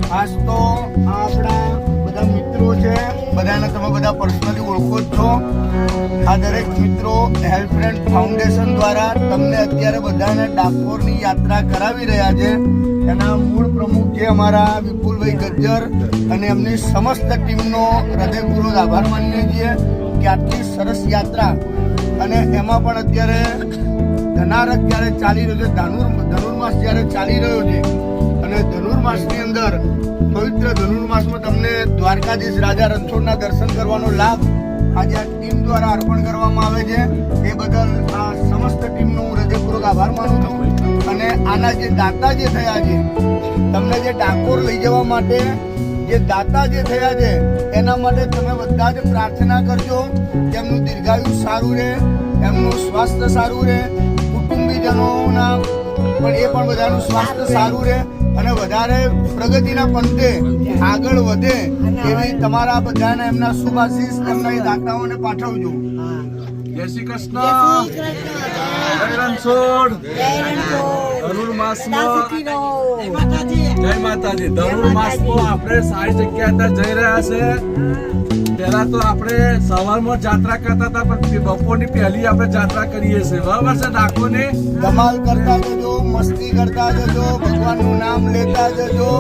ખાસ તો આપણા બધા મિત્રો છે, બધાને તમે બધા પર્સનલી ઓળખો જ છો. આ દરેક મિત્રો હેલ્પલાઇન ફાઉન્ડેશન દ્વારા તમને અત્યારે બધાને ડાકોરની યાત્રા કરાવી રહ્યા છે. એના મૂળ પ્રમુખ છે અમારા વિપુલભાઈ ગજ્જર અને એમની સમસ્ત ટીમનો હૃદયપૂર્વક આભાર માનીએ છીએ કે આટલી સરસ યાત્રા. અને એમાં પણ અત્યારે ધનારક જ્યારે ચાલી રહ્યો છે, ધનુર્માસ જ્યારે ચાલી રહ્યો છે અને ધનુર્માસની અંદર પવિત્ર ધનુર્માસમાં તમને દ્વારકાધીશ રાજા રણછોડના દર્શન કરવાનો લાભ આજે આ ટીમ દ્વારા અર્પણ કરવામાં આવે છે. એ બદલ આ સમસ્ત ટીમનો હું હૃદયપૂર્વક આભાર માનું છું. અને આના જે દાતા જે થયા છે, તમને જે ડાકોર લઈ જવા માટે જે દાતા જે થયા છે એના માટે તમે બધા જ પ્રાર્થના કરજો કે એમનું દીર્ઘાયુ સારું રહે, એમનું સ્વાસ્થ્ય સારું રહે, કુટુંબીજનોના પણ એ પણ બધાનું સ્વાસ્થ્ય સારું રહે અને વધારે પ્રગતિના પંથે આગળ વધે એવી તમારા બધાને એમના શુભ આશીષ એમના એ દાતાઓને પાઠવજો. જય શ્રી કૃષ્ણ. જય રણછોડ. ધનુર્માસમાં જય માતાજી. ધનુર્માસમાં આપણે સારી જગ્યા જઈ રહ્યા છે. પહેલા તો આપણે સવારમાં જાત્રા કરતા હતા, પણ બપોરની પહેલી આપણે જાત્રા કરીએ છીએ. બરાબર છે? ડાકોરની ધમાલ કરતા જજો, મસ્તી કરતા જજો, ભગવાનનું નામ લેતા જજો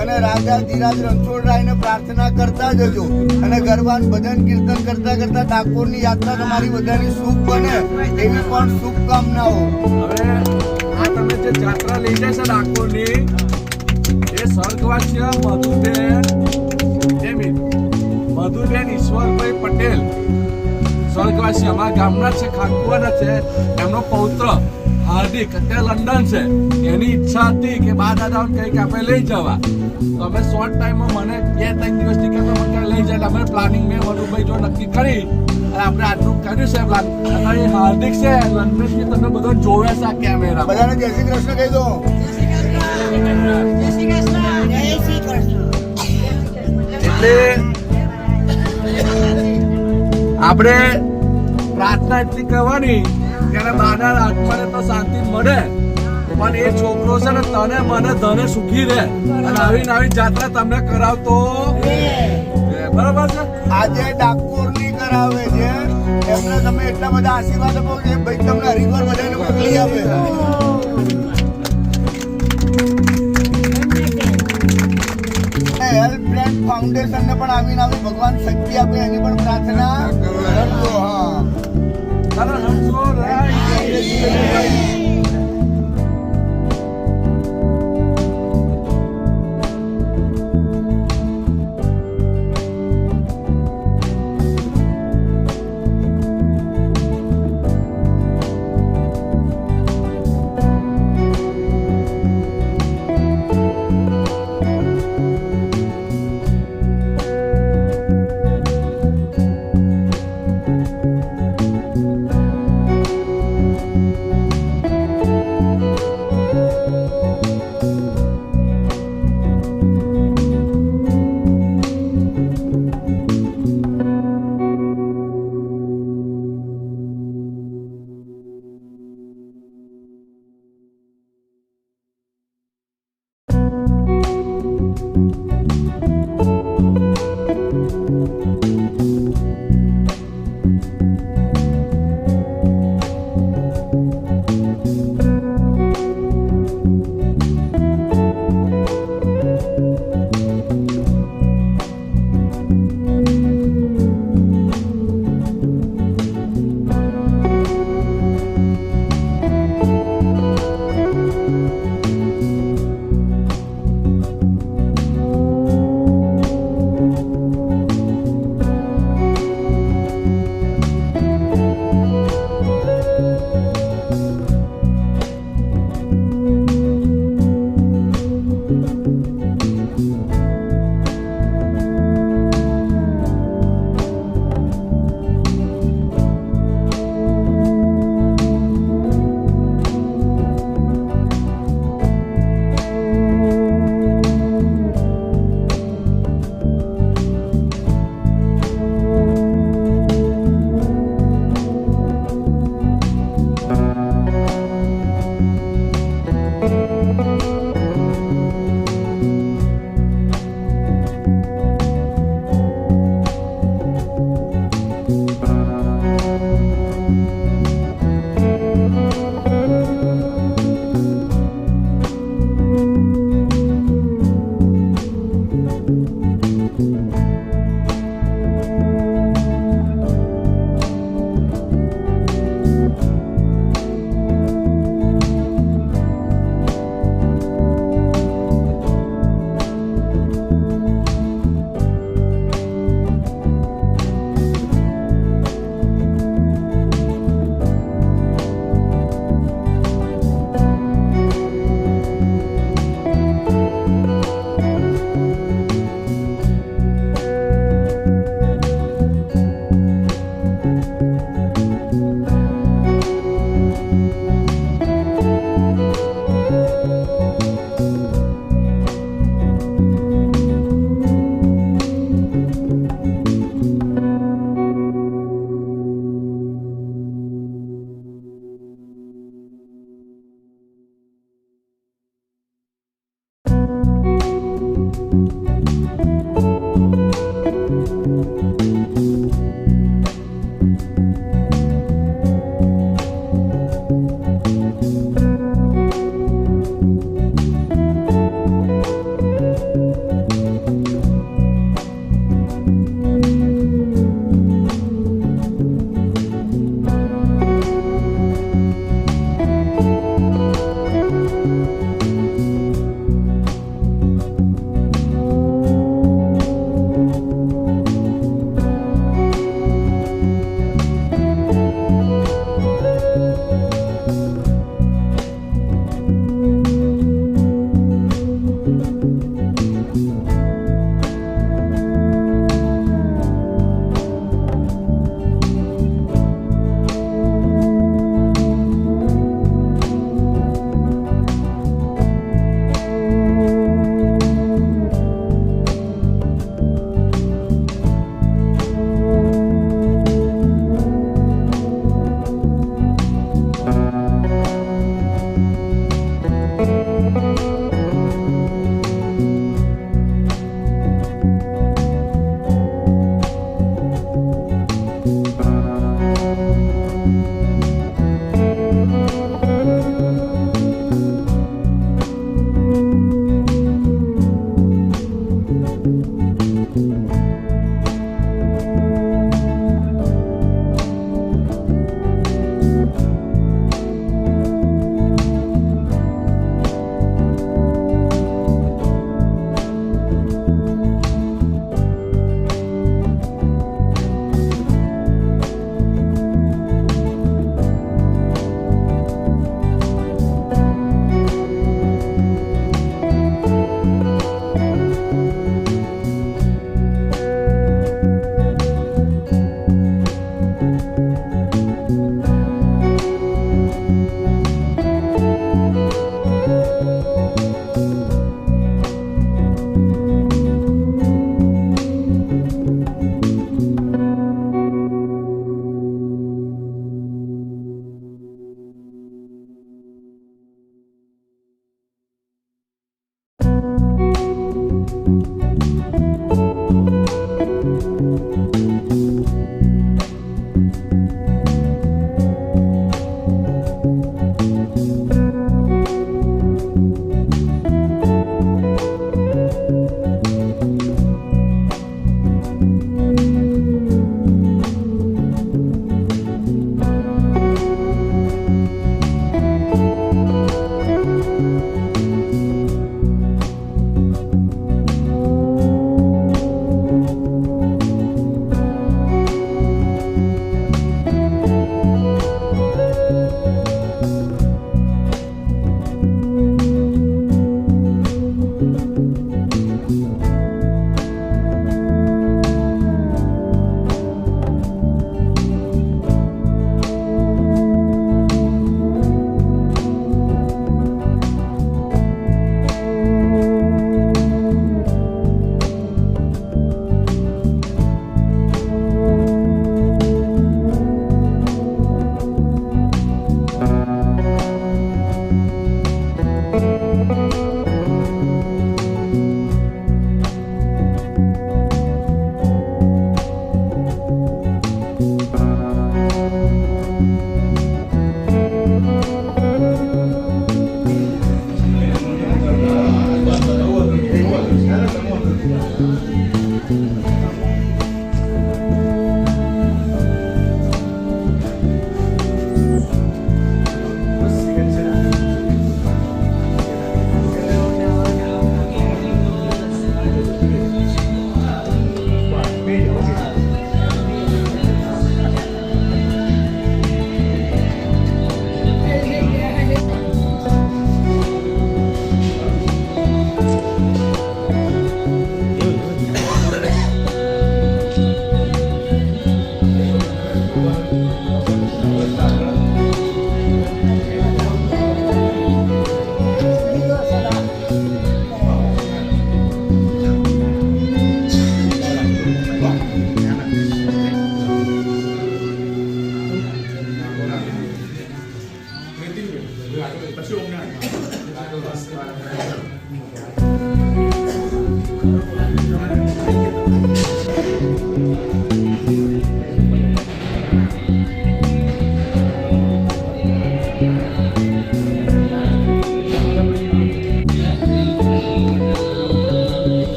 અને રાજા ધીરાજ રણછોડરાયને પ્રાર્થના કરતા જજો અને ગરબાન ભજન કીર્તન કરતા કરતા ડાકોરની યાત્રા તમારી બધાની શુભ બને એવી પણ શુભકામનાઓ. હવે આ તમે જે જાત્રા લઈ જાય છે ડાકોરની, એ સ્વર્ગવાસી મધુબેન ઈશ્વરભાઈ પટેલ, સ્વર્ગવાસી અમારા ગામના છે, ખાનપુરના છે. એમનો પૌત્ર હાર્દિક અત્યારે લંડન છે. એની ઈચ્છા હતી કે બા દાદાઓને કહી કે આપણે લઈ જવા. તો અમે શોર્ટ ટાઈમમાં મને 2-3 દિવસની કે લઈ જાય. અમે પ્લાનિંગ મેં મધુભાઈ જો નક્કી કરી અને આપણે આટલું કર્યું છે પ્લાન. અને હાર્દિક છે લંડનથી, તમને બધો જોવે છે આ કેમેરા. બધાને જય શ્રી કૃષ્ણ કહી દો. એટલે આપણે પ્રાર્થના એટલી કરવાની કે બાના આત્માને તો શાંતિ મળે, પણ એ છોકરો છે ને તને મને ધને સુખી રહે અને આવી નવી જાત્રા તમને કરાવતો. બરાબર છે? આજે ડાકોરની કરાવે છે એમને તમે એટલા બધા આશીર્વાદ આપો કે ભાઈ તમને હરિદ્વાર બધાને મોકલી આપે. હેલ્પલાઇન ફાઉન્ડેશન ને પણ આવીને આવી ભગવાન શક્તિ આપે એની પણ પ્રાર્થના કરજો. હા.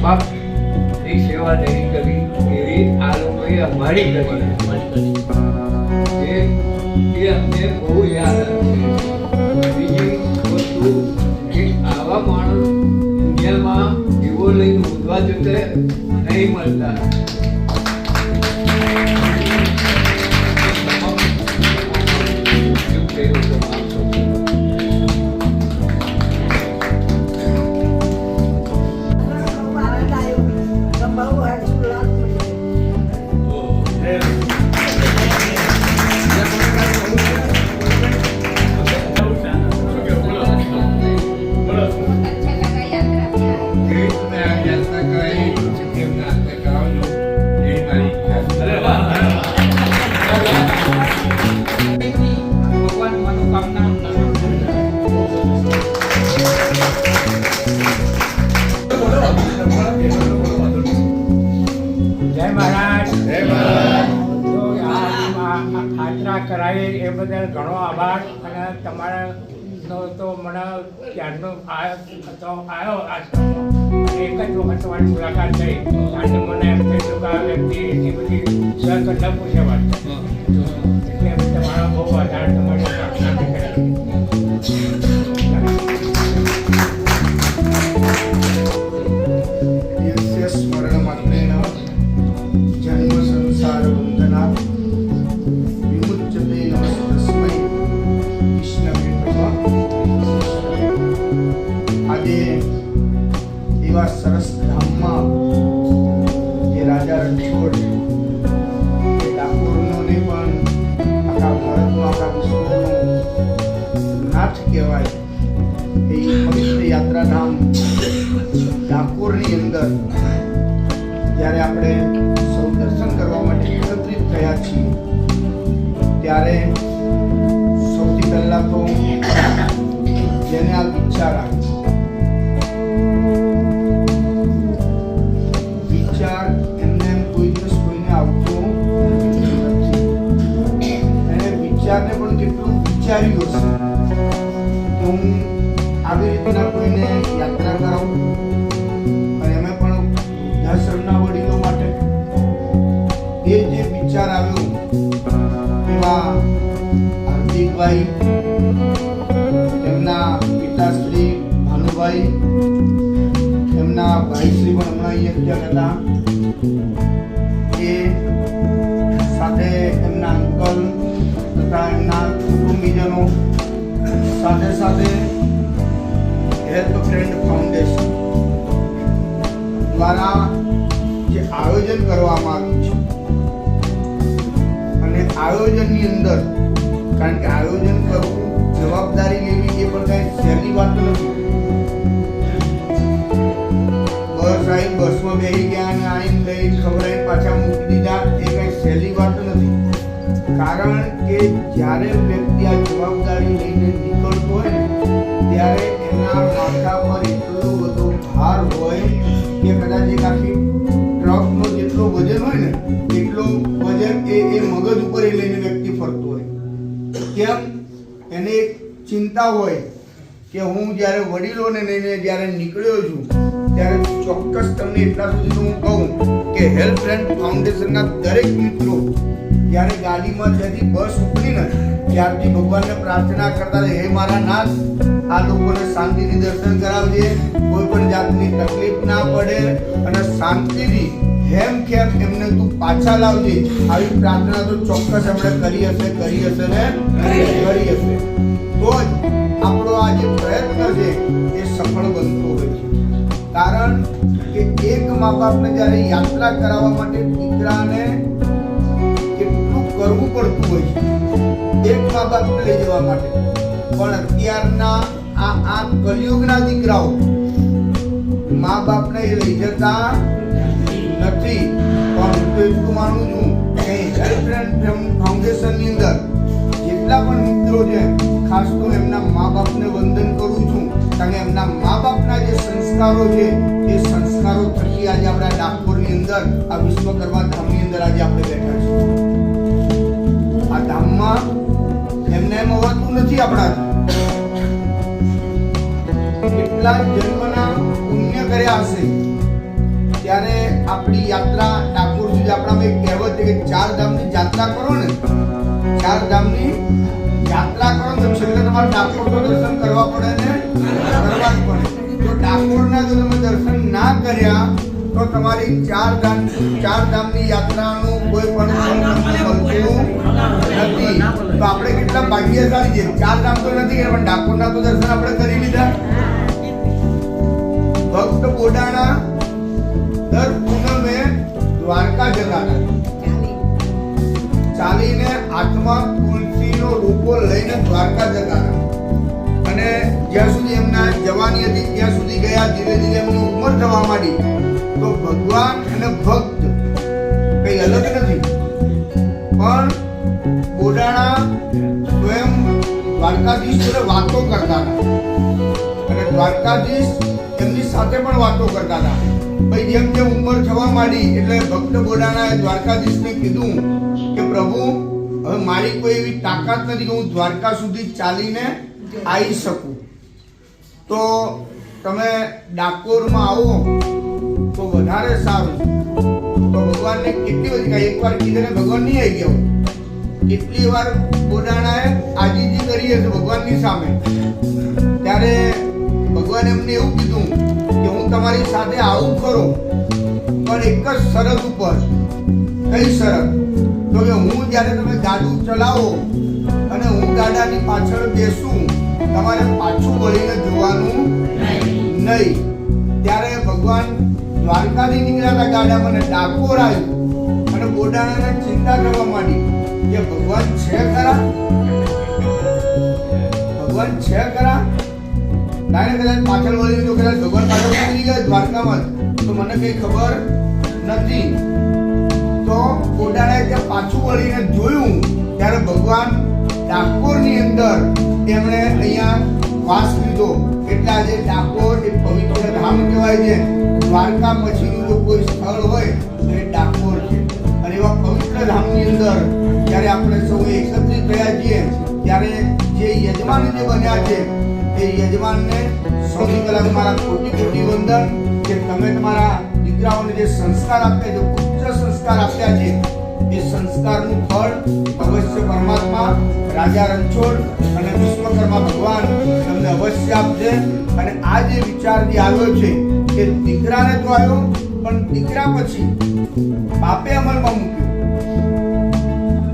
બાપની સેવા નહીં કરી એવી આ લોકોએ અમારી કરી એ અમને બહુ યાદ આવે છે. બીજી વસ્તુ કે આવા માણસ દુનિયામાં એવો લઈને ઉઠવા જતે નહીં મળતા. કરાવી એ બદલ ઘણો આભાર. અને તમારાનો તો મને ત્યારનો આવ્યો આશ્રમમાં એક જ વખત તમારી મુલાકાત થઈ અને મને એમ થયું કે આ વ્યક્તિ એટલી બધી સકદમ પૂછે વાત એટલે તમારો બહુ આધાર તમારી પ્રાર્થના કરી. સ્મરણ માત્રેણ જન્મ સંસાર વંદના આજે એવા સરસ ધામમાં જે રાજા રણછોડ એ ડાકોરનોને પણ આખા ભારતનો આખા વિશ્વનો નાથ કહેવાય એ પવિત્ર યાત્રાધામ ડાકોરની અંદર જ્યારે આપણે સૌ દર્શન કરવા માટે એકત્રિત થયા છીએ ત્યારે સૌથી પહેલા તો જેને આ વિચાર એમને કોઈ દિવસ કોઈને આવતો નથી. એને વિચારને પણ કેટલું વિચાર્યું હશે કે હું આવી રીતના કોઈને યાત્રા કરાવું અને એમાં પણ વૃદ્ધાશ્રમના વડીલો માટે એ જે વિચાર આવ્યો એવા હાર્દિકભાઈ, એમના પિતાશ્રી ભાનુભાઈ, એમના ભાઈશ્રી પણ હમણાં અહીંયા હતા, એ સાથે એમના અંકલ તથા એમના કુટુંબીજનો સાથે સાથે હેલ્પ ફ્રેન્ડ ફાઉન્ડેશન દ્વારા જે આયોજન કરવામાં આવ્યું છે અને આયોજનની અંદર કારણ કે આયોજન કરવું, જવાબદારી લેવી એ પણ કઈ સહેલી વાત નથી. બસ આવી બસમાં બેસી ગયા અને આઈને લઈ ખવડાવી પાછા મૂકી દીધા એ કઈ સહેલી વાત નથી. કારણ કે જ્યારે વ્યક્તિ આ જવાબદારી લઈને નીકળતો હોય ને ત્યારે એના માથા પર એટલો બધો ભાર હોય કે કદાચ એક આખી ટ્રકનો જેટલો વજન હોય ને એટલો વજન એ મગજ ઉપર એ લઈને વ્યક્તિ ફરતો હોય. કેમ? એને એક ચિંતા હોય કે હું જ્યારે વડીલોને લઈને જ્યારે નીકળ્યો છું ત્યારે ચોક્કસ તમને એટલા સુધી હું કહું કે હેલ્પ ફ્રેન્ડ ફાઉન્ડેશનના દરેક મિત્રો જ્યારે ગાડીમાં જ્યાંથી બસ ઉપડી ને ત્યારથી ભગવાનને પ્રાર્થના કરતા હે મારા નાથ આ લોકોને શાંતિથી દર્શન કરાવજે, કોઈ પણ જાતની તકલીફ ના પડે અને શાંતિથી હેમ ખેમ એમને તું પાછા લાવજે. આવી પ્રાર્થના તો ચોક્કસ આપણે કરી હશે ને કરી હશે તો જ આપણો આ જે પ્રયત્ન છે એ સફળ બનતો હોય છે. કારણ કે એક મા બાપને જ્યારે યાત્રા કરાવવા માટે દીકરાને કેટલું કરવું પડતું હોય છે એક મા બાપને લઈ જવા માટે, પણ અત્યારના આ કલિયુગના દીકરાઓ મા બાપને લઈ જતા નથી. પણ હું તો એટલું માનું છું કે હેલ્પ ફ્રેન્ડ ફાઉન્ડેશનની અંદર જેટલા પણ મિત્રો છે ખાસ તો એમના મા બાપને વંદન કરું છું. કારણ કે એમના મા બાપના જે સંસ્કારો છે એ સંસ્કારો થકી આજે આપણા ડાકોરની અંદર આ વિશ્વકર્મા ધામની અંદર આજે આપણે બેઠા છીએ. આ ધામમાં એમને એમ હોવાતું નથી આપણાથી. કેટલા જન્મના પુણ્ય કર્યા હશે આપણી યાત્રા ડાકોર સુધી આપણામાં એક કહેવત છે કે 4 ધામની યાત્રા કરો ને, 4 ધામની યાત્રા કરો તો છેલ્લે તમારે ડાકોર તો દર્શન કરવા પડે ને, કરવા જ પડે. જો ડાકોરના જો તમે દર્શન ના કર્યા તો તમારી 4 ધામની યાત્રાનું કોઈ પણ ફળ મળતું નથી. તો આપણે કેટલા ભાગ્યશાળી છીએ, 4 ધામ તો નથી પણ ડાકોરના તો દર્શન આપણે કરી લીધા. ભક્ત બોડાણા દર પૂનમે દ્વારકા જતા હતા, ચાલીને હાથમાં તુલસીનો રોપો લઈને દ્વારકા જતા હતા. અને જ્યાં સુધી એમના જવાની હતી ત્યાં સુધી ગયા. ધીરે ધીરે એમની ઉંમર થવા માંડી તો ભગવાન અને ભક્ત કઈ અલગ નથી, પણ બોડાણા સ્વયં દ્વારકાધીશ જોડે વાતો કરતા હતા અને દ્વારકાધીશ એમની સાથે પણ વાતો કરતા હતા. ભાઈ જેમ જેમ ઉંમર થવા માંડી એટલે ભક્ત બોડાણાએ દ્વારકાધીશને કીધું કે પ્રભુ હવે મારી કોઈ એવી તાકાત નથી કે હું દ્વારકા સુધી ચાલીને આવી શકું, તો તમે ડાકોરમાં આવો તો વધારે સારું. તો ભગવાનને કેટલી બધી એકવાર કીધે ભગવાન નહીં આવી ગયા, કેટલી વાર બોડાણાએ આજીજી કરી હશે ભગવાનની સામે. ત્યારે ભગવાન એમને એવું કીધું કે હું તમારી સાથે આવું ખરો પણ એક જ શરત ઉપર. કઈ શરત? તો કે હું જ્યારે તમે ગાડું ચલાવો અને હું ગાડાની પાછળ બેસું તમારે પાછું વળીને જોવાનું નહીં. ત્યારે ભગવાન દ્વારકાથી નીકળ્યા હતા ગાડામાં અને ડાકોર આવ્યું અને બોડાણાને ચિંતા કરવા માંડી કે ભગવાન છે ખરા, ભગવાન છે ખરા. કદાચ પાછળ વળીને જો કદાચ ભગવાન પાછળ નીકળી ગયા દ્વારકામાં તો મને કઈ ખબર નથી. તો બોડાણાએ ત્યાં પાછું વળીને જોયું ત્યારે ભગવાન ડાકોરની અંદર એમણે અહીંયા વાસ લીધો. એટલે આજે ડાકોર એ પવિત્ર ધામ કહેવાય છે. દ્વારકા પછીનું જો કોઈ સ્થળ હોય તો એ ડાકોર છે. અને એવા પવિત્ર ધામની અંદર જ્યારે આપણે સૌ એકત્રિત થયા છીએ ત્યારે જે યજમાન જે બન્યા છે એ યજમાનને સૌથી પહેલા મારા કોટી કોટી વંદન કે તમે તમારા દીકરાઓને જે સંસ્કાર આપ્યા છે, ઉચ્ચ સંસ્કાર આપ્યા છે, એ સંસ્કારનું ફળ અવશ્ય પરમાત્મા રાજા રણછોડ અને વિશ્વકર્મા ભગવાન તમને અવશ્ય આપશે. અને આ જે વિચાર જે આવ્યો છે કે દીકરાને તો આવ્યો પણ દીકરા પછી બાપે અમલમાં મૂક્યો.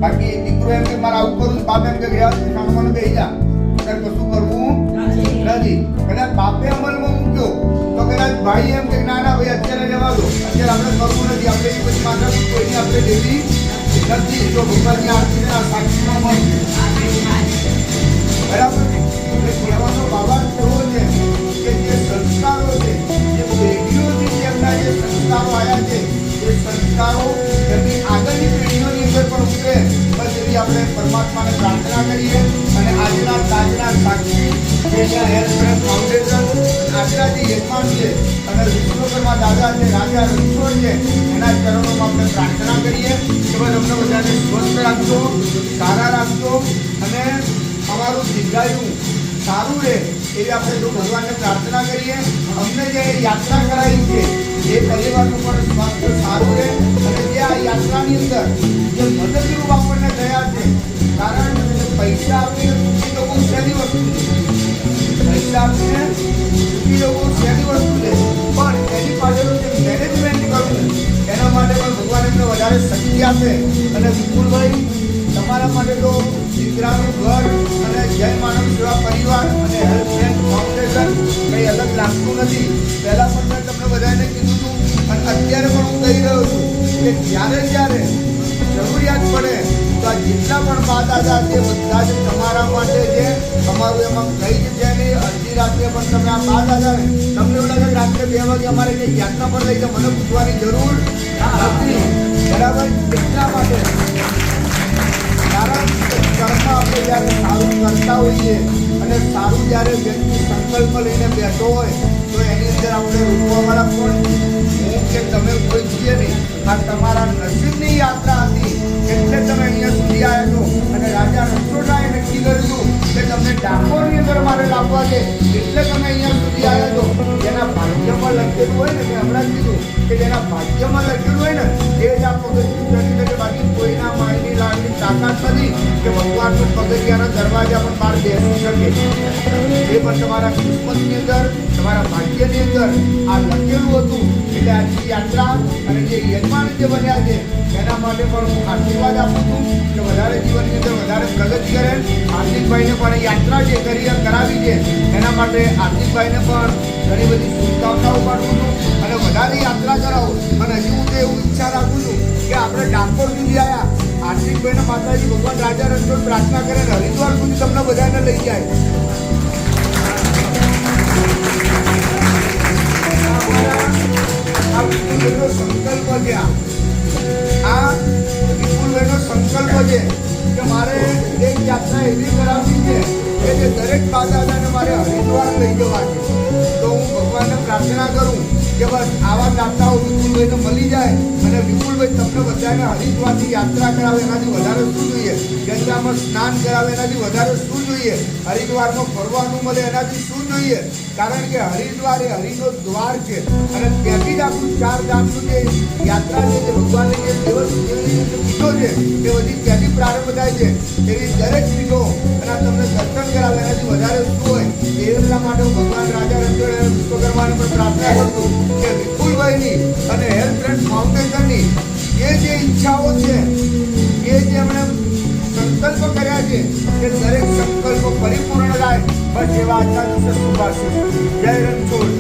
બાકી દીકરો એમ કે મારે આવું કરું, બાપ એમ કે ગયા સામાન બેસી જા, કશું કરવું નથી. કદાચ બાપે અમલમાં મૂક્યો તો કદાચ ભાઈ એમ કે ના ના ભાઈ અત્યારે જવા દો, અત્યારે આપણે કરવું નથી, આપણે એ પછી માતા કોઈની આપણે દેવી નથી. જો ભગવાનની આરતીના સાક્ષીમાં મળશે બરાબર. એટલે કહેવાનો ભાવાર્થ એવો છે કે જે સંસ્કારો છે, જે પેઢીઓથી એમના જે સંસ્કારો આવ્યા છે એ સંસ્કારો એમની આગળની પેઢીઓની અંદર પણ ઉતરે. બસ એવી આપણે પરમાત્માને પ્રાર્થના કરીએ. અને આજના તાજના સાક્ષી જે અહીંયા હેલ્થ ફાઉન્ડેશન આજના જે યજમાન છે અને વિશ્વકર્મા દાદા છે, રાજા રણછોડ છે, એના ચરણોમાં આપણે પ્રાર્થના કરીએ કે બસ અમને બધાને સ્વસ્થ રાખજો, સારા રાખજો અને અમારું દીર્ઘાયુ સારું રહે એવી આપણે જો ભગવાનને પ્રાર્થના કરીએ. અમને જે યાત્રા કરાવી છે એ પરિવારનું પણ સ્વાસ્થ્ય સારું રહે અને જે આ યાત્રાની અંદર જે મદદરૂપ આપણને થયા છે, કારણ કે પૈસા આપીને સુખી લોકો સહેલી વસ્તુ છે, પૈસા આપીને સુખી લોકો સહેલી વસ્તુ છે, પણ એની પાછળનું જે મેનેજમેન્ટ કરવું એના માટે પણ ભગવાન એમને વધારે શક્તિ આપે. અને વિપુલભાઈ તમારા માટે તો દીકરાનું ઘર અને જય માનવ સેવા પરિવાર અને હેલ્પ ફાઉન્ડેશન કંઈ અલગ લાગતું નથી. પહેલાં પણ મેં તમને બધાને કીધું હતું અને અત્યારે પણ હું કહી રહ્યો છું કે જ્યારે જ્યારે જરૂરિયાત પડે તો આ જેટલા પણ બા દાદા છે બધા જ તમારા માટે છે. તમારું એમાં કંઈ જ છે નહીં. અડધી રાત્રે પણ તમે આ બા દાદાને તમને એવું લાગે રાત્રે 2 વાગે અમારે કંઈ યાત્રા પર લઈ તો મને પૂછવાની જરૂર નથી. બરાબર. એટલા માટે કારણ કે કર્મ આપણે જ્યારે સારું કરતા હોઈએ અને સારું જ્યારે વ્યક્તિ સંકલ્પ લઈને બેઠો હોય તો એની અંદર આપણે રોકવાવાળા પણ હું કે તમે કોઈ છીએ નહીં. આ તમારા નસીબની યાત્રા હતી એટલે તમે અહીંયા સુધી આવ્યા છો. અને રાજા રણછોડરાયે નક્કી કર્યું કે તમને ડાકોરની અંદર મારે લાવવા છે એટલે તમે અહીંયા સુધી આવ્યા છો. જેના ભાગ્યમાં લખેલું હોય ને મેં હમણાં કીધું કે જેના ભાગ્યમાં લખેલું હોય ને એ જ આ પગથિયું ચડી શકે. બાકી કોઈના માયની લાગણી તાકાત નથી કે ભગવાન પણ પગથિયાના દરવાજા પણ બહાર બેસી શકે. એ પણ તમારા કિસ્મતની અંદર, તમારા ભાગ્યની અંદર આ લખેલું હતું. એટલે આજની યાત્રા અને જે યજમાન જે બન્યા છે એના માટે પણ હું આશીર્વાદ આપું છું કે વધારે જીવનની અંદર વધારે પ્રગતિ કરે. હાર્દિકભાઈને પણ યાત્રા જે કરાવી છે એના માટે હાર્દિકભાઈને પણ ઘણી બધી શુભકામનાઓ પાઠવું છું અને વધારે યાત્રા કરાવો. અને હજી હું તો એવું ઈચ્છા રાખું છું કે આપણે ડાકોર સુધી આવ્યા, હાર્દિકભાઈને માતાજી ભગવાન રાજા રણછોડ પ્રાર્થના કરે ને હરિદ્વાર સુધી તમને બધાને લઈ જાય. આ વિપુલભાઈનો સંકલ્પ છે. આ વિપુલભાઈનો સંકલ્પ છે કે મારે એક યાત્રા એવી કરાવવી છે કે જે દરેક દાદાને મારે હરિદ્વાર લઈ જવા છે. તો હું ભગવાનને પ્રાર્થના કરું કે બસ આવા દાતાઓ વિપુલભાઈને મળી જાય અને વિપુલભાઈ તમને બધાને હરિદ્વારથી યાત્રા કરાવે. એનાથી વધારે શું જોઈએ? ગંગામાં સ્નાન કરાવે એનાથી વધારે શું જોઈએ? હરિદ્વારમાં ફરવાનું મળે એનાથી શું જોઈએ? કારણ કે હરિદ્વાર એ હરિનો દ્વાર છે અને ત્યાંથી જ આપણું 4 ધામનું જે યાત્રા છે જે ભગવાનને જે પીઠો છે એ બધી ત્યાંથી પ્રારંભ થાય છે. એવી દરેક પીઠો અને તમને દર્શન કરાવે એનાથી વધારે શું હોય? એટલા માટે હું ભગવાન રાજા રણછોડ અને વિશ્વકર્માને પણ પ્રાર્થના કરું છું કે વિપુલભાઈની અને હેલ્થ ફ્રેન્ડ ફાઉન્ડેશનની એ જે ઈચ્છાઓ છે એ જે એમણે સંકલ્પ કર્યા છે કે દરેક સંકલ્પો પરિપૂર્ણ થાય. બસ એવા આજના દિવસે શુભાશીષ. જય રણછોડ.